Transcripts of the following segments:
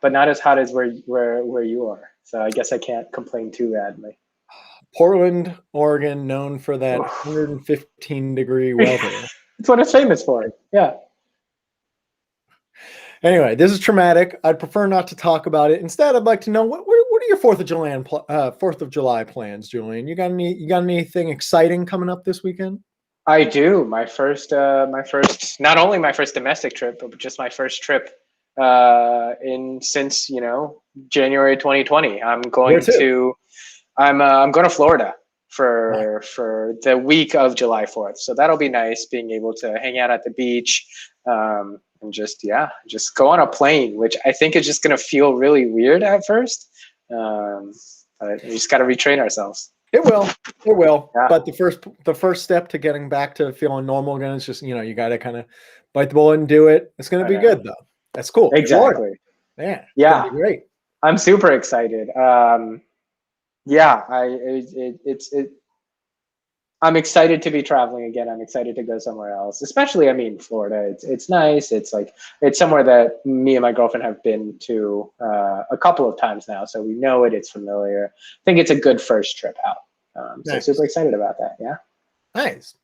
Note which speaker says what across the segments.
Speaker 1: but not as hot as where you are. So I guess I can't complain too badly.
Speaker 2: Portland, Oregon, known for that
Speaker 1: Oof.
Speaker 2: 115-degree weather.
Speaker 1: It's what it's famous for. Yeah.
Speaker 2: Anyway, this is traumatic. I'd prefer not to talk about it. Instead, I'd like to know what are your Fourth of July plans, Julian? You got anything exciting coming up this weekend?
Speaker 1: I do. Not only my first domestic trip, but just my first trip since January 2020. I'm going to Florida for the week of July 4th. So that'll be nice, being able to hang out at the beach, and just go on a plane, which I think is just going to feel really weird at first. But we just got to retrain ourselves.
Speaker 2: It will.
Speaker 1: Yeah.
Speaker 2: But the first step to getting back to feeling normal again is just, you got to kind of bite the bullet and do it. It's going to be good though. That's cool.
Speaker 1: Exactly.
Speaker 2: Man.
Speaker 1: Yeah.
Speaker 2: It's great.
Speaker 1: I'm super excited. I'm excited to be traveling again. I'm excited to go somewhere else, especially, Florida. It's nice. It's somewhere that me and my girlfriend have been to a couple of times now. So we know it, it's familiar. I think it's a good first trip out. So
Speaker 2: Nice.
Speaker 1: super excited about that. Yeah.
Speaker 2: Nice.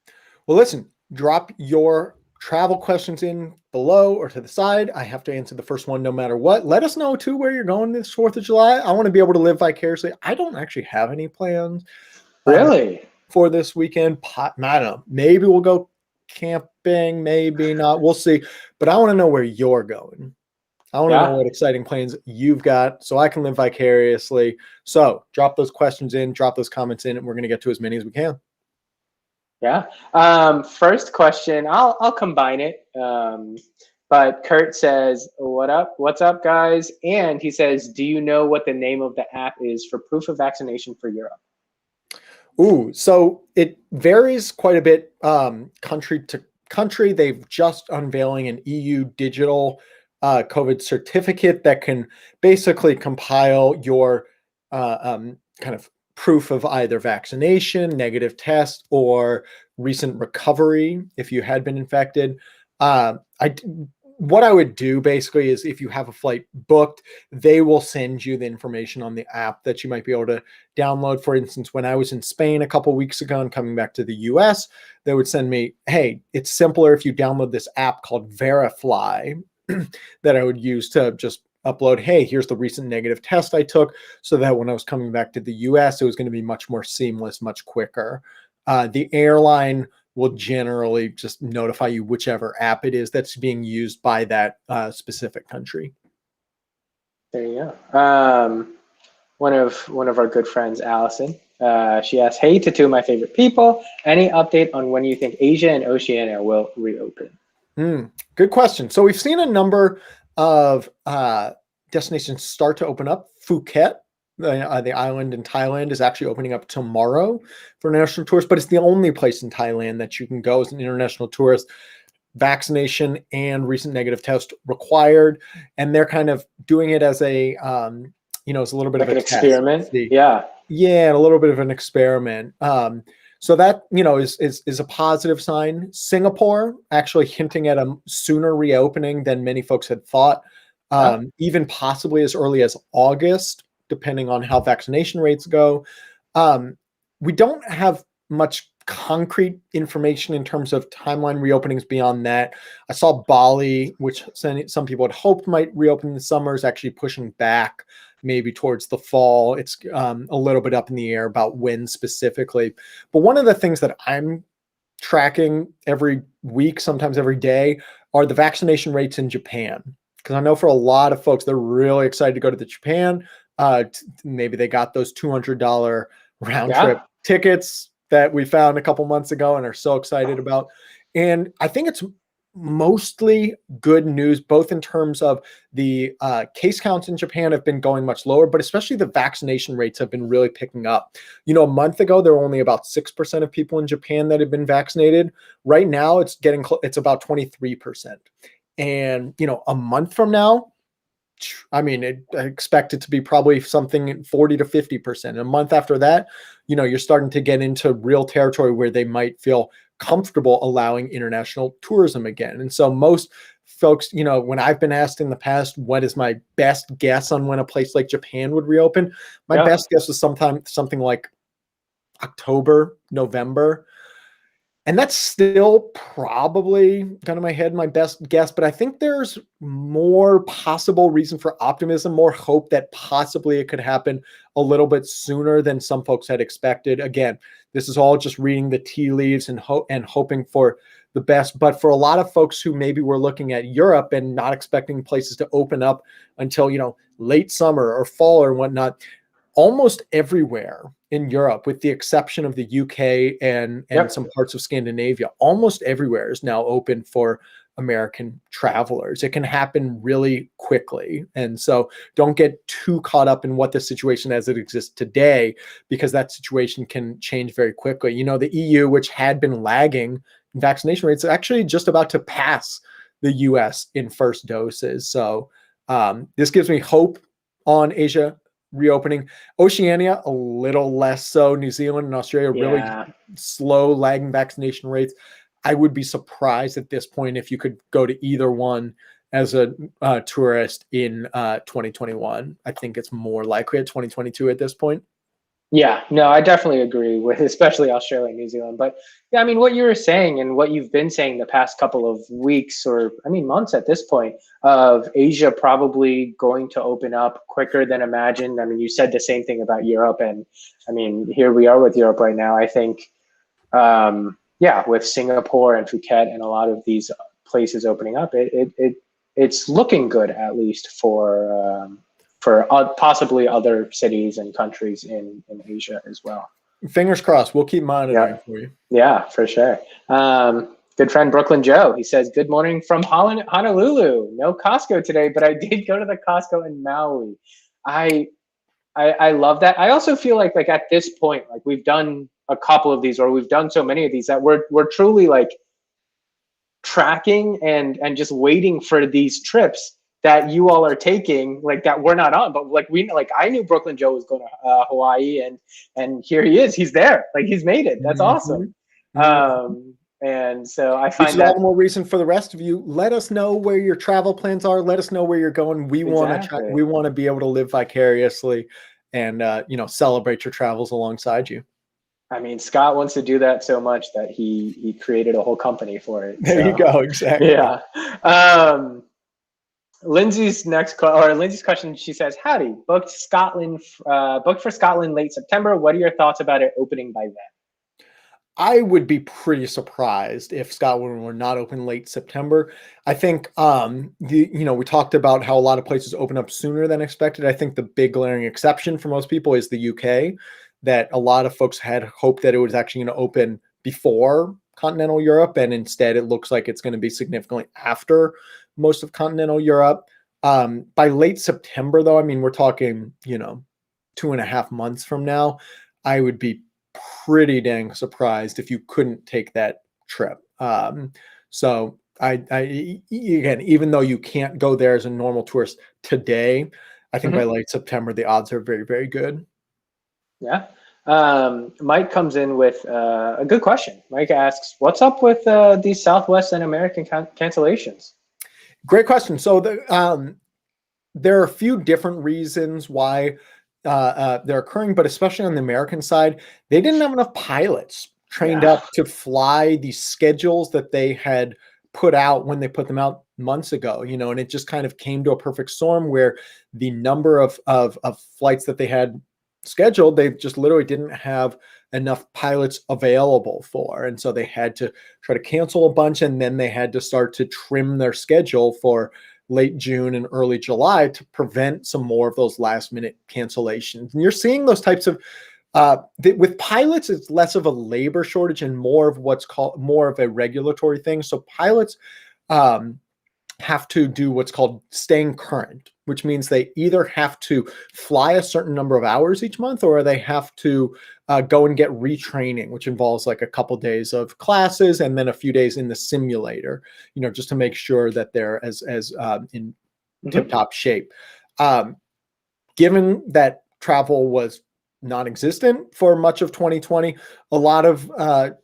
Speaker 2: Well, listen, drop your travel questions in below or to the side. I have to answer the first one no matter what. Let us know too where you're going this 4th of July. I want to be able to live vicariously. I don't actually have any plans.
Speaker 1: Really?
Speaker 2: For this weekend. I don't know. Maybe we'll go camping, maybe not. We'll see. But I want to know where you're going. I want to know what exciting plans you've got so I can live vicariously. So drop those questions in, drop those comments in, and we're going to get to as many as we can.
Speaker 1: Yeah. First question, I'll combine it. But Kurt says, what's up, guys? And he says, do you know what the name of the app is for proof of vaccination for Europe?
Speaker 2: Ooh, so it varies quite a bit country to country. They've just unveiling an EU digital COVID certificate that can basically compile your kind of proof of either vaccination, negative test, or recent recovery if you had been infected. What I would do basically is if you have a flight booked, they will send you the information on the app that you might be able to download. For instance, when I was in Spain a couple of weeks ago and coming back to the US, they would send me, hey, it's simpler if you download this app called Verifly that I would use to just upload, hey, here's the recent negative test I took, so that when I was coming back to the US, it was going to be much more seamless, much quicker. The airline will generally just notify you whichever app it is that's being used by that specific country.
Speaker 1: There you go. One of our good friends, Allison, she asked, hey, to two of my favorite people, any update on when you think Asia and Oceania will reopen?
Speaker 2: Good question. So we've seen a number of destinations start to open up. Phuket, the island in Thailand, is actually opening up tomorrow for international tourists, but it's the only place in Thailand that you can go as an international tourist. Vaccination and recent negative test required, and they're kind of doing it as a it's a little bit
Speaker 1: like
Speaker 2: of
Speaker 1: an experiment.
Speaker 2: Yeah, a little bit of an experiment. So that is a positive sign. Singapore actually hinting at a sooner reopening than many folks had thought, even possibly as early as August, depending on how vaccination rates go. We don't have much concrete information in terms of timeline reopenings beyond that. I saw Bali, which some people had hoped might reopen in the summer, is actually pushing back maybe towards the fall. It's a little bit up in the air about when specifically. But one of the things that I'm tracking every week, sometimes every day, are the vaccination rates in Japan. Because I know for a lot of folks, they're really excited to go to Japan. Maybe they got those $200 round trip tickets that we found a couple months ago and are so excited about. And I think it's mostly good news, both in terms of the case counts in Japan have been going much lower, but especially the vaccination rates have been really picking up. A month ago, there were only about 6% of people in Japan that had been vaccinated. Right now, it's it's about 23%. And, a month from now, I expect it to be probably something 40 to 50%. A month after that, you're starting to get into real territory where they might feel comfortable allowing international tourism again. And so most folks, when I've been asked in the past, what is my best guess on when a place like Japan would reopen? My best guess is something like October, November. And that's still probably kind of my best guess, but I think there's more possible reason for optimism, more hope that possibly it could happen a little bit sooner than some folks had expected. Again, this is all just reading the tea leaves and hoping for the best. But for a lot of folks who maybe were looking at Europe and not expecting places to open up until, late summer or fall or whatnot, almost everywhere in Europe, with the exception of the UK and some parts of Scandinavia, almost everywhere is now open for American travelers. It can happen really quickly. And so don't get too caught up in what the situation as it exists today, because that situation can change very quickly. The EU, which had been lagging in vaccination rates, is actually just about to pass the US in first doses. So this gives me hope on Asia reopening. Oceania, a little less so. New Zealand and Australia, really slow, lagging vaccination rates. I would be surprised at this point if you could go to either one as a tourist in 2021. I think it's more likely at 2022 at this point.
Speaker 1: Yeah, no, I definitely agree with especially Australia and New Zealand. But yeah, I mean, what you were saying and what you've been saying the past couple of weeks, or months at this point, of Asia probably going to open up quicker than imagined. I mean, you said the same thing about Europe, and here we are with Europe right now. I think, with Singapore and Phuket and a lot of these places opening up, it's looking good, at least for possibly other cities and countries in Asia as well.
Speaker 2: Fingers crossed. We'll keep monitoring for you.
Speaker 1: Yeah, for sure. Good friend Brooklyn Joe, he says, good morning from Honolulu. No Costco today, but I did go to the Costco in Maui. I love that. I also feel like at this point, we've done a couple of these, or we've done so many of these, that we're truly tracking and just waiting for these trips that you all are taking, that we're not on, but I knew Brooklyn Joe was going to Hawaii, and here he is. He's there. He's made it. That's awesome. And so I find that all the
Speaker 2: more reason for the rest of you. Let us know where your travel plans are. Let us know where you're going. We want to be able to live vicariously and celebrate your travels alongside you.
Speaker 1: Scott wants to do that so much that he created a whole company for it.
Speaker 2: There you go. Exactly.
Speaker 1: Yeah. Lindsay's question, she says, howdy, booked for Scotland late September. What are your thoughts about it opening by then?
Speaker 2: I would be pretty surprised if Scotland were not open late September. I think, we talked about how a lot of places open up sooner than expected. I think the big glaring exception for most people is the UK, that a lot of folks had hoped that it was actually going to open before continental Europe, and instead it looks like it's going to be significantly after most of continental Europe. By late September, though, we're talking, 2.5 months from now, I would be pretty dang surprised if you couldn't take that trip. So I again, even though you can't go there as a normal tourist today, I think by late September, the odds are very, very good.
Speaker 1: Yeah. Mike comes in with a good question. Mike asks, what's up with these Southwest and American cancellations?
Speaker 2: Great question. So there are a few different reasons why they're occurring, but especially on the American side, they didn't have enough pilots trained up to fly the schedules that they had put out when they put them out months ago, and it just kind of came to a perfect storm where the number of flights that they had scheduled, they just literally didn't have enough pilots available for. And so they had to try to cancel a bunch, and then they had to start to trim their schedule for late June and early July to prevent some more of those last minute cancellations. And you're seeing those types of, with pilots, it's less of a labor shortage and more of what's called more of a regulatory thing. So pilots have to do what's called staying current, which means they either have to fly a certain number of hours each month, or they have to go and get retraining, which involves like a couple days of classes and then a few days in the simulator, just to make sure that they're as in tip-top shape. Given that travel was non-existent for much of 2020. A lot of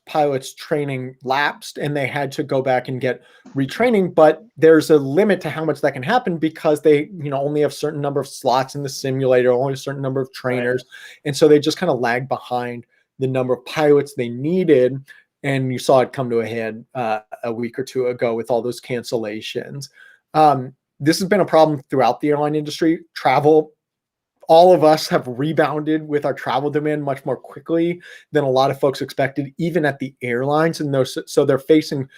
Speaker 2: pilots training lapsed and they had to go back and get retraining, but there's a limit to how much that can happen because they, only have a certain number of slots in the simulator, only a certain number of trainers. Right. And so they just kind of lag behind the number of pilots they needed. And you saw it come to a head a week or two ago with all those cancellations. This has been a problem throughout the airline industry. Travel, all of us have rebounded with our travel demand much more quickly than a lot of folks expected, even at the airlines. And so they're facing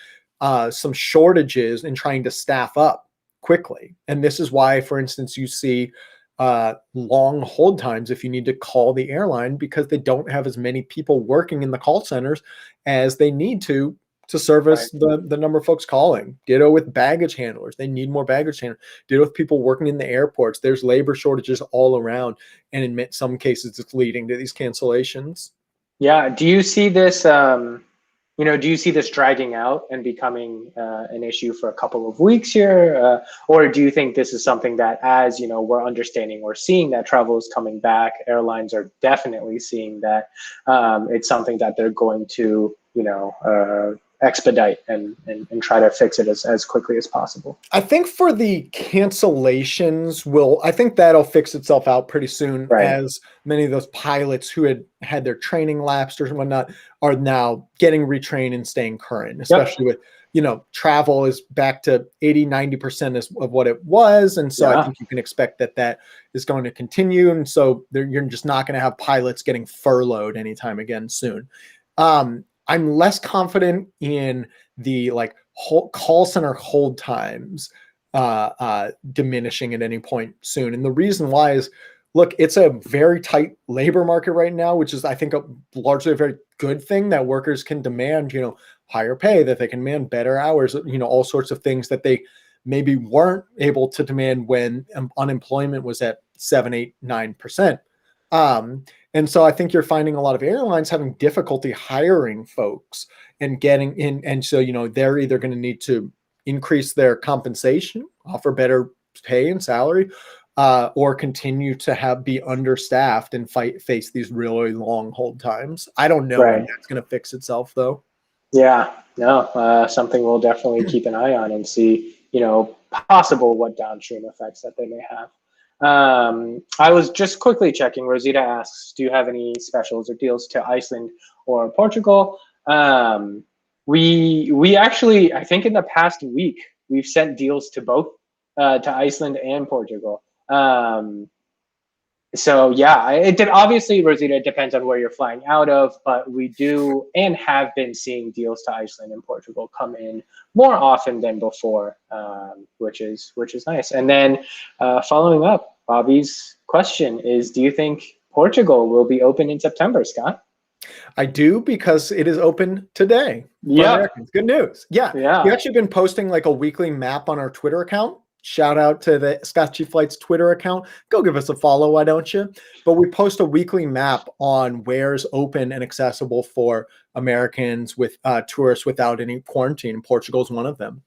Speaker 2: some shortages in trying to staff up quickly. And this is why, for instance, you see long hold times if you need to call the airline because they don't have as many people working in the call centers as they need to service the number of folks calling. Ditto with baggage handlers. They need more baggage handlers. Ditto with people working in the airports. There's labor shortages all around. And in some cases, it's leading to these cancellations.
Speaker 1: Yeah. Do you see this, do you see this dragging out and becoming an issue for a couple of weeks here? Or do you think this is something that as, we're understanding or seeing that travel is coming back, airlines are definitely seeing that it's something that they're going to, expedite and try to fix it as quickly as possible?
Speaker 2: I think for the cancellations, I think that'll fix itself out pretty soon, as many of those pilots who had their training lapsed or whatnot are now getting retrained and staying current, especially with, travel is back to 80-90% of what it was. And so I think you can expect that is going to continue. And so you're just not going to have pilots getting furloughed anytime again soon. I'm less confident in the call center hold times diminishing at any point soon. And the reason why is, look, it's a very tight labor market right now, which is, I think, largely a very good thing that workers can demand, higher pay, that they can demand better hours, all sorts of things that they maybe weren't able to demand when unemployment was at 7, 8, 9%. And so I think you're finding a lot of airlines having difficulty hiring folks and getting in. And so, they're either going to need to increase their compensation, offer better pay and salary, or continue to be understaffed and face these really long hold times. I don't know when that's going to fix itself, though.
Speaker 1: Yeah, no, something we'll definitely keep an eye on and see, possible what downstream effects that they may have. I was just quickly checking. Rosita asks, do you have any specials or deals to Iceland or Portugal? We actually, I think in the past week, we've sent deals to both, to Iceland and Portugal. So yeah, obviously, Rosita, it depends on where you're flying out of, but we do and have been seeing deals to Iceland and Portugal come in more often than before, which is nice. And then following up, Bobby's question is, do you think Portugal will be open in September, Scott?
Speaker 2: I do, because it is open today.
Speaker 1: Yeah.
Speaker 2: Good news. Yeah. We've actually been posting a weekly map on our Twitter account. Shout out to the Scotchy Flights Twitter account. Go give us a follow, why don't you? But we post a weekly map on where's open and accessible for Americans with tourists without any quarantine. Portugal is one of them.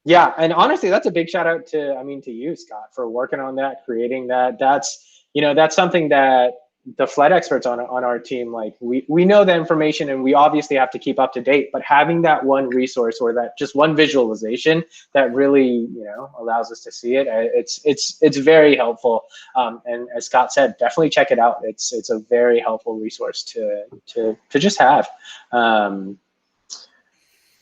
Speaker 1: Yeah, and honestly, that's a big shout out to you, Scott, for working on that, creating that. That's something that the flight experts on our team, we know the information and we obviously have to keep up to date, but having that one resource or that just one visualization that really, allows us to see it, it's very helpful. And as Scott said, definitely check it out. It's a very helpful resource to just have.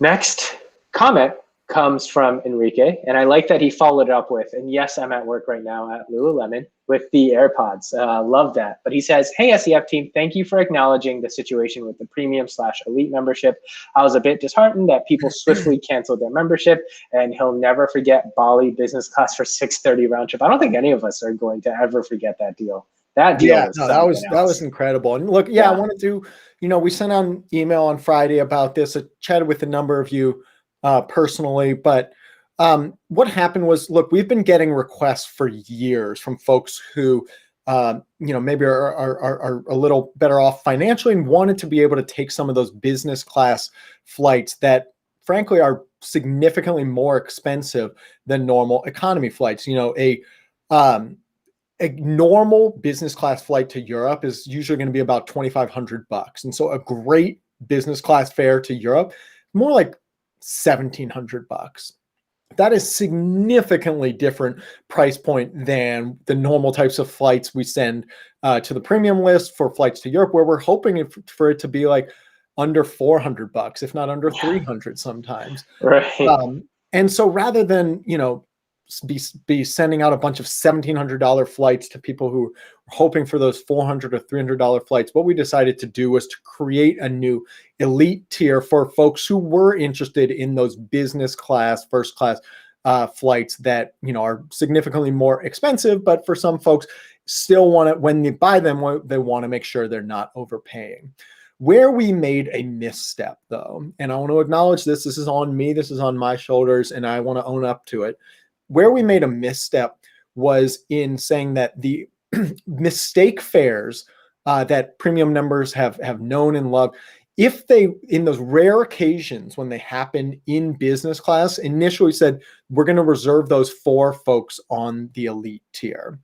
Speaker 1: Next comment comes from Enrique, and I like that he followed it up with, and yes, I'm at work right now at Lululemon with the AirPods. Love that. But he says, hey, SEF team, thank you for acknowledging the situation with the premium/elite membership. I was a bit disheartened that people swiftly canceled their membership, and he'll never forget Bali business class for 6:30 round trip. I don't think any of us are going to ever forget that deal. That deal
Speaker 2: that was incredible. And look, I wanted to, we sent out an email on Friday about this. I chatted with a number of you personally, but what happened was, look, we've been getting requests for years from folks who, maybe are a little better off financially and wanted to be able to take some of those business class flights that frankly are significantly more expensive than normal economy flights. a normal business class flight to Europe is usually going to be about $2,500. And so a great business class fare to Europe, more like $1,700. That is significantly different price point than the normal types of flights we send to the premium list for flights to Europe, where we're hoping for it to be like under $400, if not under 300 sometimes.
Speaker 1: Right.
Speaker 2: And so rather than, be sending out a bunch of $1,700 flights to people who are hoping for those $400 or $300 flights, what we decided to do was to create a new elite tier for folks who were interested in those business class, first class flights that, are significantly more expensive, but for some folks still want to, when they buy them, they want to make sure they're not overpaying. Where we made a misstep, though, and I want to acknowledge this is on me, this is on my shoulders, and I want to own up to it. Where we made a misstep was in saying that the mistake fares that premium members have known and loved, if they, in those rare occasions when they happen in business class, initially said, we're going to reserve those for folks on the elite tier.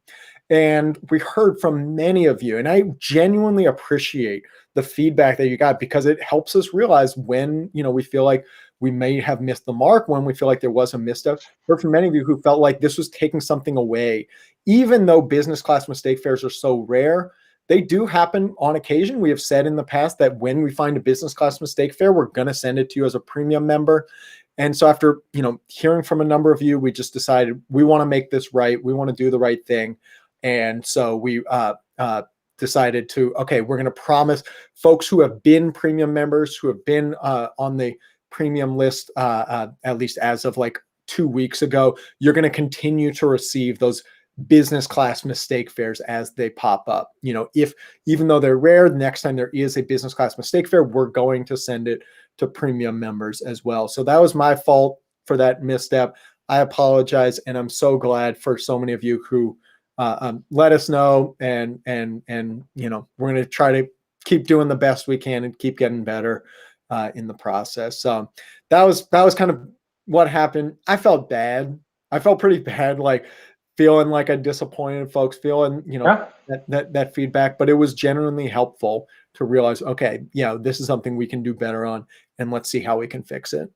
Speaker 2: And we heard from many of you, and I genuinely appreciate the feedback that you got, because it helps us realize when, we feel like we may have missed the mark, when we feel like there was a misstep. Heard from many of you who felt like this was taking something away. Even though business class mistake fares are so rare, they do happen on occasion. We have said in the past that when we find a business class mistake fare, we're going to send it to you as a premium member. And so after, hearing from a number of you, we just decided we want to make this right. We want to do the right thing. And so we decided to, okay, we're going to promise folks who have been premium members, who have been on the premium list, at least as of like 2 weeks ago, you're going to continue to receive those business class mistake fares as they pop up. If, even though they're rare, the next time there is a business class mistake fare, we're going to send it to premium members as well. So that was my fault for that misstep. I apologize. And I'm so glad for so many of you who let us know, and we're going to try to keep doing the best we can and keep getting better in the process. So that was kind of what happened. I felt bad. I felt pretty bad, like feeling like I disappointed folks, feeling, that feedback, but it was genuinely helpful to realize, okay, this is something we can do better on, and let's see how we can fix it.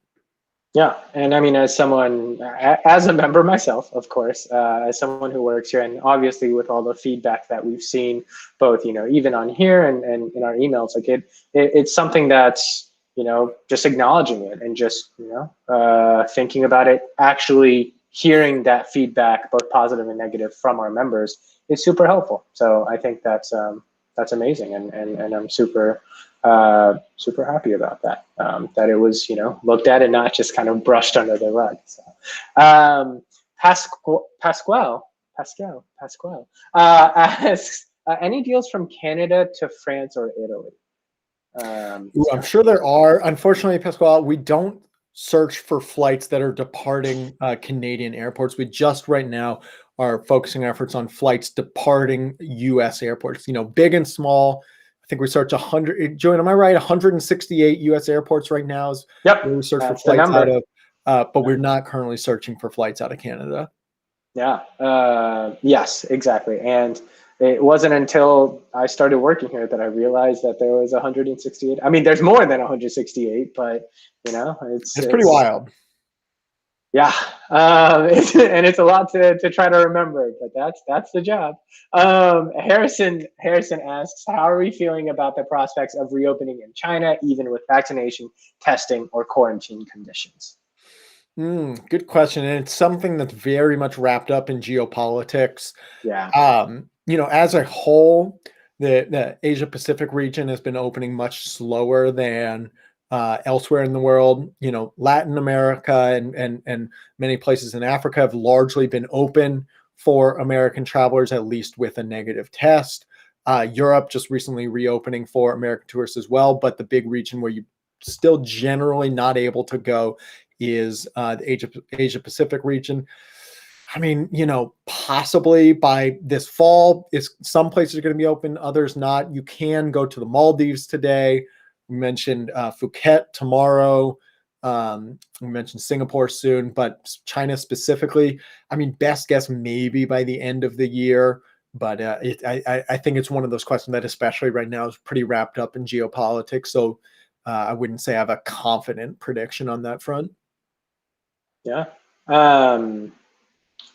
Speaker 1: Yeah, and I mean, as a member myself, of course, as someone who works here, and obviously with all the feedback that we've seen, both, even on here and in our emails, like it's something that's, just acknowledging it and just, thinking about it, actually hearing that feedback, both positive and negative, from our members is super helpful. So I think that's amazing, and I'm super happy about that. That it was, looked at and not just kind of brushed under the rug. So, Pasquale asks, any deals from Canada to France or Italy?
Speaker 2: I'm sure there are. Unfortunately, Pasquale, we don't search for flights that are departing Canadian airports. We just right now are focusing efforts on flights departing U.S. airports, big and small. I think we search 100. Julian, am I right? 168 U.S. airports right now is where we search for flights out of, but we're not currently searching for flights out of Canada.
Speaker 1: Yeah. Yes, exactly. And it wasn't until I started working here that I realized that there was 168. I mean, there's more than 168, but it's
Speaker 2: pretty wild.
Speaker 1: Yeah, and it's a lot to try to remember, but that's the job. Harrison asks, how are we feeling about the prospects of reopening in China, even with vaccination, testing, or quarantine conditions?
Speaker 2: Good question. And it's something that's very much wrapped up in geopolitics.
Speaker 1: Yeah.
Speaker 2: As a whole, the Asia Pacific region has been opening much slower than elsewhere in the world. Latin America and many places in Africa have largely been open for American travelers, at least with a negative test. Europe just recently reopening for American tourists as well, but the big region where you still generally not able to go is the Asia Pacific region. I mean, possibly by this fall, some places are going to be open, others not. You can go to the Maldives today. We mentioned Phuket tomorrow. We mentioned Singapore soon, but China specifically, I mean, best guess maybe by the end of the year. But I think it's one of those questions that, especially right now, is pretty wrapped up in geopolitics. So I wouldn't say I have a confident prediction on that front.
Speaker 1: Yeah. Um,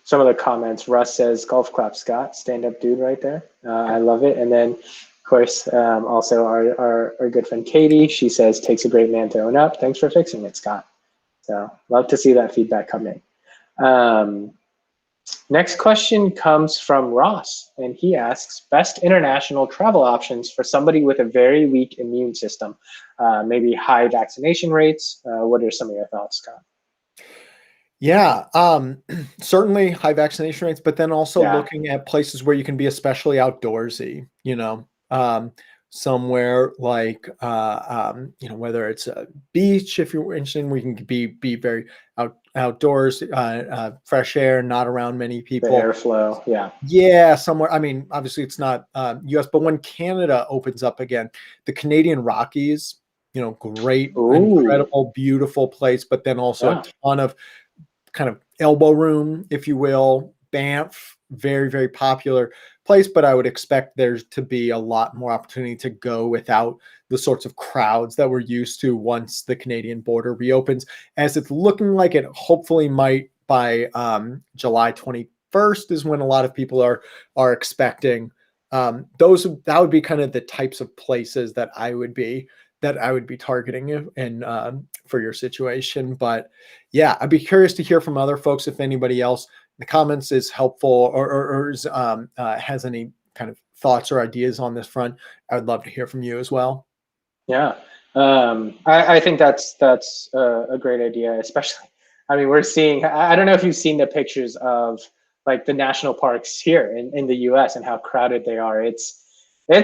Speaker 1: some of the comments. Russ says, "Golf clap, Scott, stand up, dude, right there." I love it. And then, of course, also our good friend Katie. She says, "Takes a great man to own up. Thanks for fixing it, Scott." So love to see that feedback come in. Next question comes from Ross, and he asks, best international travel options for somebody with a very weak immune system, maybe high vaccination rates. What are some of your thoughts, Scott?
Speaker 2: Yeah, certainly high vaccination rates, but then also
Speaker 1: Yeah,
Speaker 2: looking at places where you can be especially outdoorsy, somewhere like, whether it's a beach, if you're interested, we can be very outdoors, fresh air, not around many
Speaker 1: the
Speaker 2: people.
Speaker 1: airflow. Yeah.
Speaker 2: Yeah, somewhere. I mean, obviously it's not US, but when Canada opens up again, the Canadian Rockies, great,
Speaker 1: Ooh,
Speaker 2: incredible, beautiful place, but then also a
Speaker 1: yeah.
Speaker 2: ton of kind of elbow room, if you will. Banff, very, very popular place, but I would expect there to be a lot more opportunity to go without the sorts of crowds that we're used to once the Canadian border reopens, as it's looking like it hopefully might by July 21st is when a lot of people are expecting. That would be kind of the types of places that I would be targeting and for your situation. But yeah, I'd be curious to hear from other folks if anybody else in the comments is helpful or is, has any kind of thoughts or ideas on this front. I would love to hear from you as well.
Speaker 1: Yeah, I think that's a great idea, especially. I mean, we're seeing. I don't know if you've seen the pictures of like the national parks here in the U.S. and how crowded they are. It's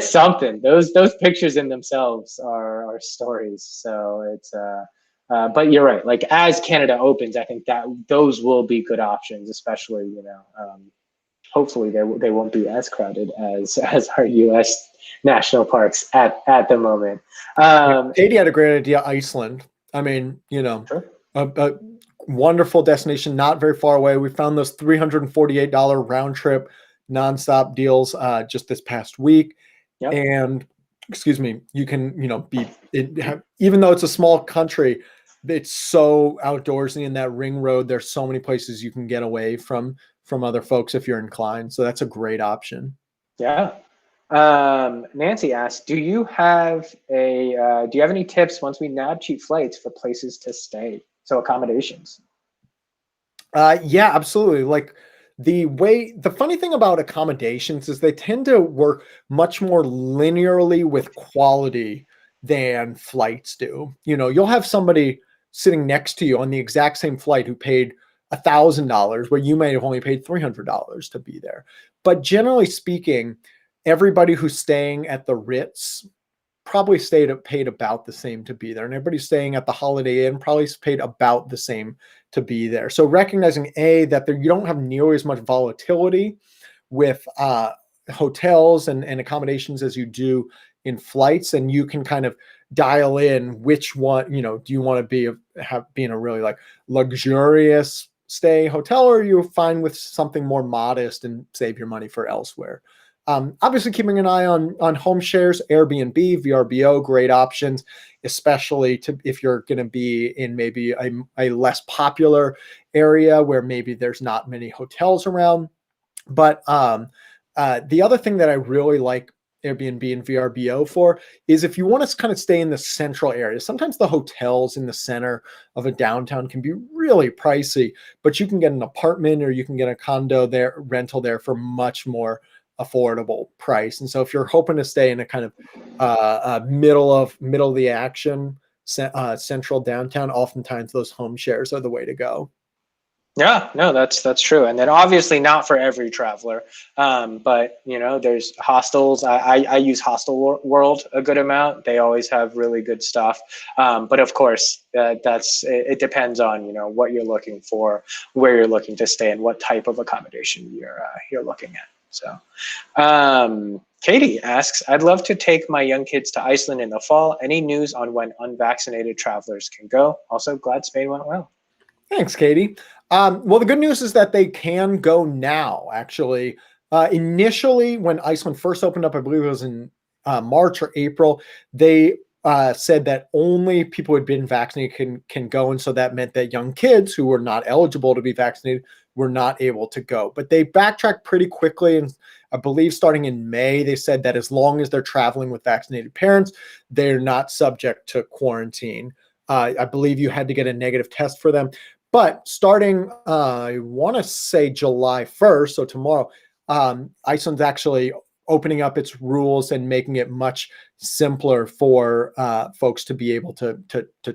Speaker 1: something. Those pictures in themselves are stories. So but you're right. Like as Canada opens, I think that those will be good options, especially hopefully they won't be as crowded as our U.S. national parks at the moment.
Speaker 2: Yeah,
Speaker 1: Um,
Speaker 2: Katie had a great idea. Iceland. I mean,
Speaker 1: sure.
Speaker 2: a wonderful destination, not very far away. We found those $348 round trip nonstop deals just this past week.
Speaker 1: Yep.
Speaker 2: And excuse me, you can, even though it's a small country, it's so outdoorsy in that ring road. There's so many places you can get away from other folks if you're inclined. So that's a great option.
Speaker 1: Yeah. Nancy asked, do you have any tips once we nab cheap flights for places to stay? So accommodations.
Speaker 2: Yeah, absolutely. Like the funny thing about accommodations is they tend to work much more linearly with quality than flights do. You'll have somebody sitting next to you on the exact same flight who paid $1,000 where you may have only paid $300 to be there. But generally speaking, everybody who's staying at the Ritz probably paid about the same to be there. And everybody staying at the Holiday Inn probably paid about the same to be there. So recognizing that you don't have nearly as much volatility with hotels and accommodations as you do in flights, and you can kind of dial in which one, do you want to be in a really like luxurious stay hotel, or are you fine with something more modest and save your money for elsewhere? Obviously, keeping an eye on home shares, Airbnb, VRBO, great options, especially if you're going to be in maybe a less popular area where maybe there's not many hotels around. But the other thing that I really like Airbnb and VRBO for is if you want to kind of stay in the central area. Sometimes the hotels in the center of a downtown can be really pricey, but you can get an apartment or you can get a condo there, rental there for much more affordable price. And so if you're hoping to stay in a kind of middle of the action central downtown, oftentimes those home shares are the way to go.
Speaker 1: Yeah, no, that's true. And then obviously not for every traveler, but there's hostels. I use World a good amount. They always have really good stuff. But of course, it depends on what you're looking for, where you're looking to stay, and what type of accommodation you're looking at. So, Katie asks, I'd love to take my young kids to Iceland in the fall. Any news on when unvaccinated travelers can go? Also, glad Spain went well.
Speaker 2: Thanks, Katie. Well, the good news is that they can go now, actually. Initially, when Iceland first opened up, I believe it was in March or April, they said that only people who had been vaccinated can go. And so that meant that young kids who were not eligible to be vaccinated were not able to go. But they backtracked pretty quickly. And I believe starting in May, they said that as long as they're traveling with vaccinated parents, they're not subject to quarantine. I believe you had to get a negative test for them. But starting, I want to say July 1st, so tomorrow, Iceland's actually opening up its rules and making it much simpler for folks to be able to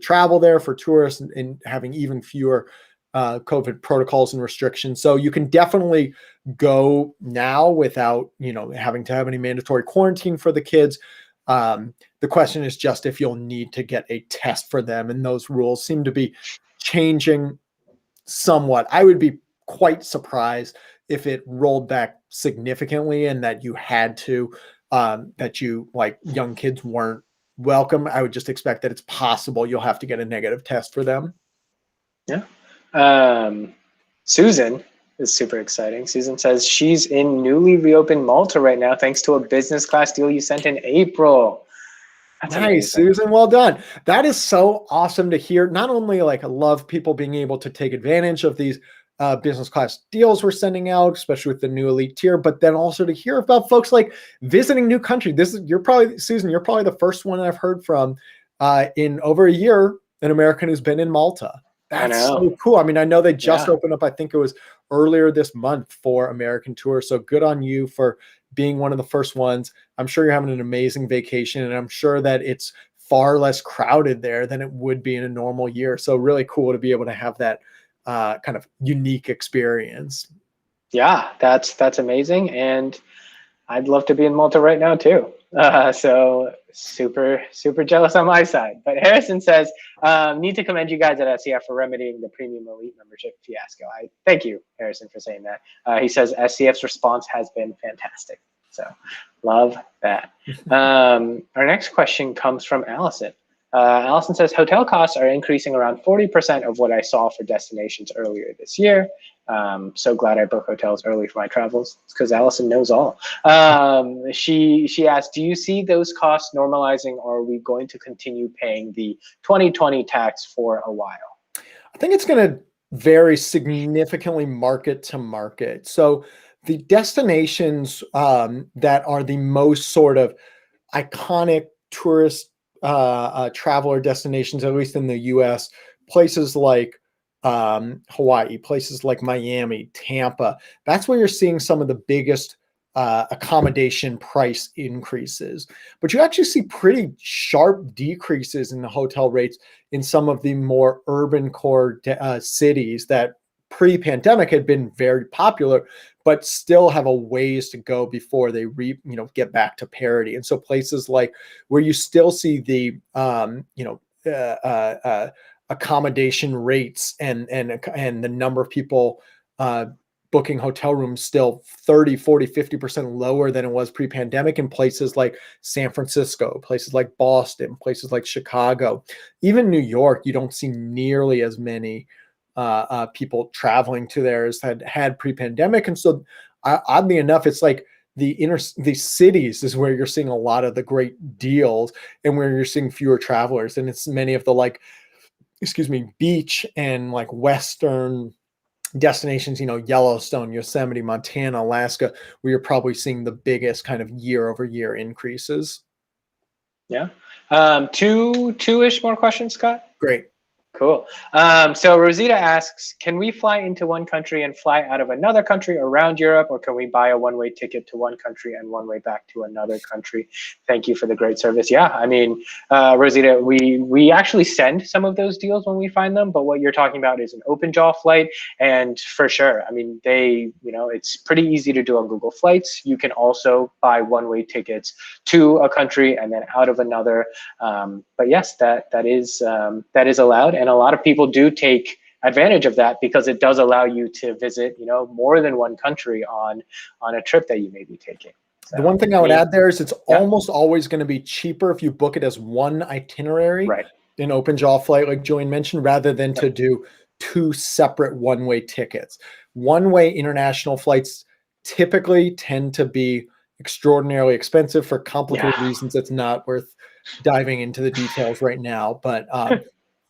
Speaker 2: travel there for tourists, and having even fewer COVID protocols and restrictions. So you can definitely go now without, having to have any mandatory quarantine for the kids. The question is just if you'll need to get a test for them, and those rules seem to be changing somewhat. I would be quite surprised if it rolled back significantly and that you had to, that you, like, young kids weren't welcome. I would just expect that it's possible you'll have to get a negative test for them.
Speaker 1: Yeah. Susan is super exciting. Susan says she's in newly reopened Malta right now, thanks to a business class deal you sent in April.
Speaker 2: That's nice, amazing. Susan. Well done. That is so awesome to hear. Not only, like, I love people being able to take advantage of these business class deals we're sending out, especially with the new elite tier, but then also to hear about folks like visiting new country. Susan, you're probably the first one I've heard from in over a year, an American who's been in Malta. That's so cool. I mean, I know they just opened up, I think it was earlier this month, for American tour. So good on you for being one of the first ones. I'm sure you're having an amazing vacation, and I'm sure that it's far less crowded there than it would be in a normal year. So really cool to be able to have that kind of unique experience. Yeah,
Speaker 1: that's amazing. And I'd love to be in Malta right now too. So super jealous on my side. But Harrison says, need to commend you guys at SCF for remedying the premium elite membership fiasco. I thank you, Harrison, for saying that. He says SCF's response has been fantastic. So love that. Our next question comes from Allison. Allison says, hotel costs are increasing around 40% of what I saw for destinations earlier this year. So glad I book hotels early for my travels. It's because Allison knows all. She asked, do you see those costs normalizing, or are we going to continue paying the 2020 tax for a while?
Speaker 2: I think it's going to vary significantly market to market. So the destinations that are the most sort of iconic tourist traveler destinations, at least in the US, places like Hawaii, places like Miami, Tampa, that's where you're seeing some of the biggest accommodation price increases. But you actually see pretty sharp decreases in the hotel rates in some of the more urban core cities that pre-pandemic had been very popular, but still have a ways to go before they get back to parity. And so places like where you still see the accommodation rates and the number of people booking hotel rooms still 30, 40, 50% lower than it was pre-pandemic in places like San Francisco, places like Boston, places like Chicago, even New York. You don't see nearly as many people traveling to there as had pre-pandemic. And so oddly enough, it's like the cities is where you're seeing a lot of the great deals and where you're seeing fewer travelers. And it's many of the beach and like Western destinations, Yellowstone, Yosemite, Montana, Alaska, where you're probably seeing the biggest kind of year-over-year increases.
Speaker 1: Yeah. Two-ish more questions, Scott?
Speaker 2: Great.
Speaker 1: Cool. So Rosita asks, can we fly into one country and fly out of another country around Europe, or can we buy a one-way ticket to one country and one-way back to another country? Thank you for the great service. Yeah, I mean, Rosita, we actually send some of those deals when we find them, but what you're talking about is an open jaw flight. And for sure, I mean, it's pretty easy to do on Google Flights. You can also buy one-way tickets to a country and then out of another. But yes, that is allowed. And a lot of people do take advantage of that because it does allow you to visit, more than one country on a trip that you may be taking. So,
Speaker 2: the one thing I would add there is it's almost always going to be cheaper if you book it as one itinerary,
Speaker 1: right,
Speaker 2: an open jaw flight, like Julian mentioned, rather than to do two separate one-way tickets. One-way international flights typically tend to be extraordinarily expensive for complicated reasons. It's not worth diving into the details right now, but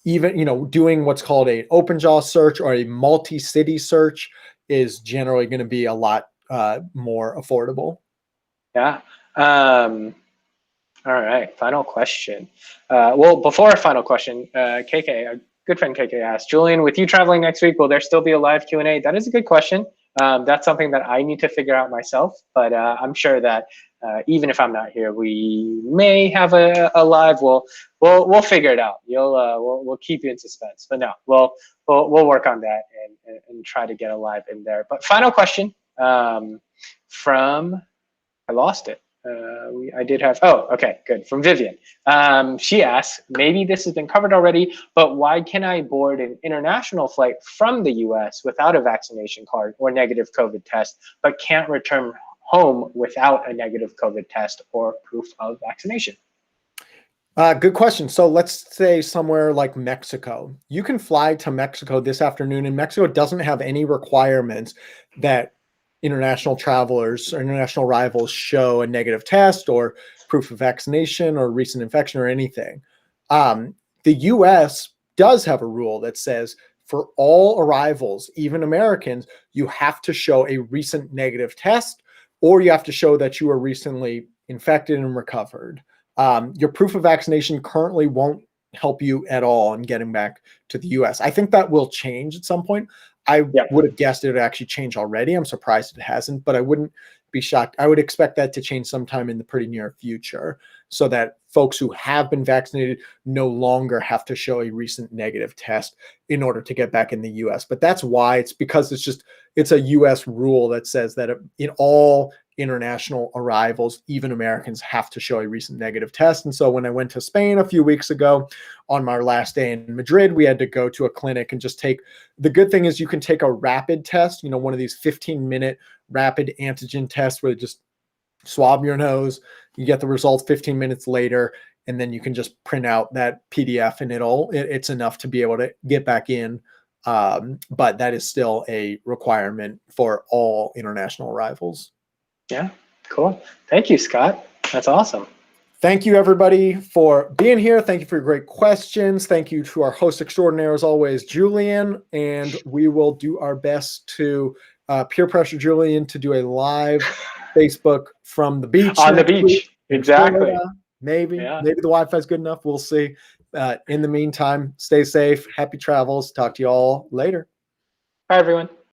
Speaker 2: even, doing what's called a open jaw search or a multi-city search is generally going to be a lot more affordable.
Speaker 1: Yeah. All right. Final question. Well, before our final question, KK, a good friend KK asked, Julian, with you traveling next week, will there still be a live Q&A? That is a good question. That's something that I need to figure out myself, but I'm sure that even if I'm not here, we may have a live. We'll figure it out. We'll keep you in suspense. But no, we'll work on that and try to get a live in there. But final question from, I lost it. I did have, okay, good. From Vivian. She asks, maybe this has been covered already, but why can I board an international flight from the US without a vaccination card or negative COVID test, but can't return home without a negative COVID test or proof of vaccination?
Speaker 2: Good question. So let's say somewhere like Mexico. You can fly to Mexico this afternoon, and Mexico doesn't have any requirements that international travelers or international arrivals show a negative test or proof of vaccination or recent infection or anything. The US does have a rule that says for all arrivals, even Americans, you have to show a recent negative test, or you have to show that you were recently infected and recovered. Your proof of vaccination currently won't help you at all in getting back to the US. I think that will change at some point. I would have guessed it would actually change already. I'm surprised it hasn't, but I wouldn't be shocked. I would expect that to change sometime in the pretty near future so that folks who have been vaccinated no longer have to show a recent negative test in order to get back in the US. But that's why it's because it's a US rule that says that in all international arrivals, even Americans have to show a recent negative test. And so when I went to Spain a few weeks ago on my last day in Madrid, we had to go to a clinic and just the good thing is you can take a rapid test, one of these 15-minute rapid antigen tests where they just swab your nose, you get the results 15 minutes later, and then you can just print out that PDF and it's enough to be able to get back in. But that is still a requirement for all international arrivals.
Speaker 1: Yeah, cool. Thank you, Scott. That's awesome.
Speaker 2: Thank you, everybody, for being here. Thank you for your great questions. Thank you to our host extraordinaire, as always, Julian. And we will do our best to peer pressure Julian to do a live Facebook from the beach.
Speaker 1: On the beach. Exactly.
Speaker 2: Florida. Maybe the Wi-Fi is good enough. We'll see. In the meantime, stay safe. Happy travels. Talk to you all later.
Speaker 1: Bye, everyone.